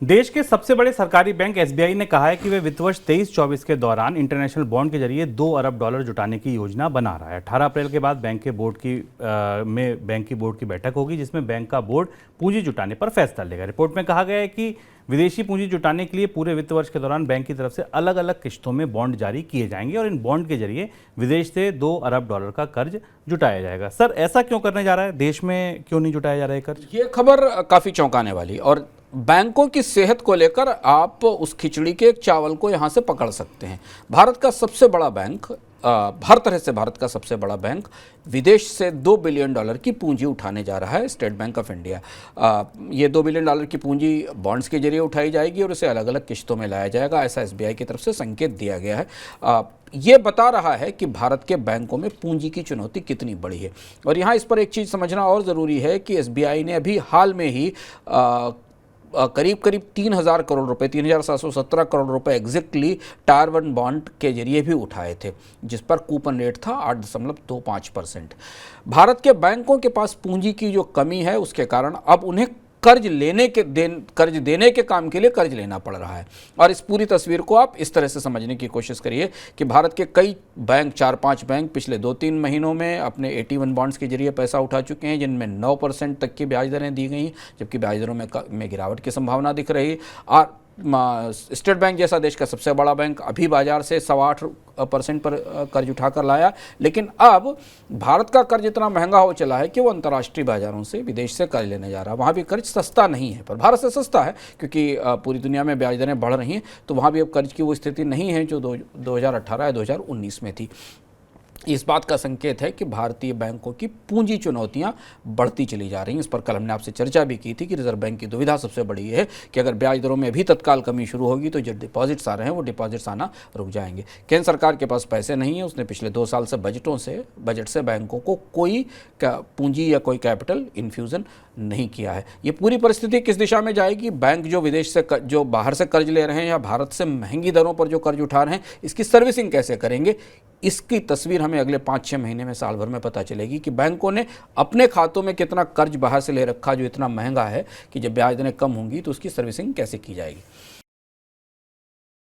देश के सबसे बड़े सरकारी बैंक एसबीआई ने कहा है कि वे वित्त वर्ष 23-24 के दौरान इंटरनेशनल बॉन्ड के जरिए $2 अरब जुटाने की योजना बना रहा है। 18 अप्रैल के बाद बैंक की बोर्ड की बैठक होगी, जिसमें बैंक का बोर्ड पूंजी जुटाने पर फैसला लेगा। रिपोर्ट में कहा गया है कि विदेशी पूंजी जुटाने के लिए पूरे वित्त वर्ष के दौरान बैंक की तरफ से अलग अलग किश्तों में बॉन्ड जारी किए जाएंगे और इन बॉन्ड के जरिए विदेश से $2 अरब का कर्ज जुटाया जाएगा। सर, ऐसा क्यों करने जा रहा है? देश में क्यों नहीं जुटाया जा रहा है कर्ज? ये खबर काफ़ी चौंकाने वाली, और बैंकों की सेहत को लेकर आप उस खिचड़ी के एक चावल को यहाँ से पकड़ सकते हैं। भारत का सबसे बड़ा बैंक, हर तरह से भारत का सबसे बड़ा बैंक विदेश से $2 बिलियन की पूंजी उठाने जा रहा है, स्टेट बैंक ऑफ इंडिया। ये $2 बिलियन की पूंजी बॉन्ड्स के जरिए उठाई जाएगी और उसे अलग अलग किश्तों में लाया जाएगा, ऐसा एसबीआई की तरफ से संकेत दिया गया है। ये बता रहा है कि भारत के बैंकों में पूंजी की चुनौती कितनी बड़ी है। और यहाँ इस पर एक चीज़ समझना और ज़रूरी है कि एसबीआई ने अभी हाल में ही करीब 3,000 करोड़ रुपए, 3,717 करोड़ रुपए एग्जैक्टली टायर 1 बॉन्ड के जरिए भी उठाए थे, जिस पर कूपन रेट था 8.25%। भारत के बैंकों के पास पूंजी की जो कमी है, उसके कारण अब उन्हें कर्ज देने के काम के लिए कर्ज लेना पड़ रहा है। और इस पूरी तस्वीर को आप इस तरह से समझने की कोशिश करिए कि भारत के कई बैंक, 4-5 बैंक पिछले 2-3 महीनों में अपने AT1 बॉन्ड्स के जरिए पैसा उठा चुके हैं, जिनमें 9% तक की ब्याज दरें दी गई, जबकि ब्याज दरों में गिरावट की संभावना दिख रही। और स्टेट बैंक जैसा देश का सबसे बड़ा बैंक अभी बाजार से 8.25% पर कर्ज उठाकर लाया, लेकिन अब भारत का कर्ज इतना महंगा हो चला है कि वो अंतर्राष्ट्रीय बाजारों से, विदेश से कर्ज लेने जा रहा है। वहाँ भी कर्ज सस्ता नहीं है, पर भारत से सस्ता है, क्योंकि पूरी दुनिया में ब्याज दरें बढ़ रही हैं, तो वहाँ भी अब कर्ज की वो स्थिति नहीं है जो 2018 या 2019 में थी। इस बात का संकेत है कि भारतीय बैंकों की पूंजी चुनौतियां बढ़ती चली जा रही हैं। इस पर कल हमने आपसे चर्चा भी की थी कि रिजर्व बैंक की दुविधा सबसे बड़ी है कि अगर ब्याज दरों में भी तत्काल कमी शुरू होगी तो जो डिपॉजिट्स आ रहे हैं वो डिपॉजिट्स आना रुक जाएंगे। केंद्र सरकार के पास पैसे नहीं है, उसने पिछले 2 साल से बजट से बैंकों को कोई पूंजी या कोई कैपिटल इन्फ्यूज़न नहीं किया है। ये पूरी परिस्थिति किस दिशा में जाएगी? बैंक जो बाहर से कर्ज ले रहे हैं या भारत से महंगी दरों पर जो कर्ज उठा रहे हैं, इसकी सर्विसिंग कैसे करेंगे? इसकी तस्वीर हमें अगले 5-6 महीने में, साल भर में पता चलेगी कि बैंकों ने अपने खातों में कितना कर्ज बाहर से ले रखा जो इतना महंगा है कि जब ब्याज दरें कम होंगी तो उसकी सर्विसिंग कैसे की जाएगी।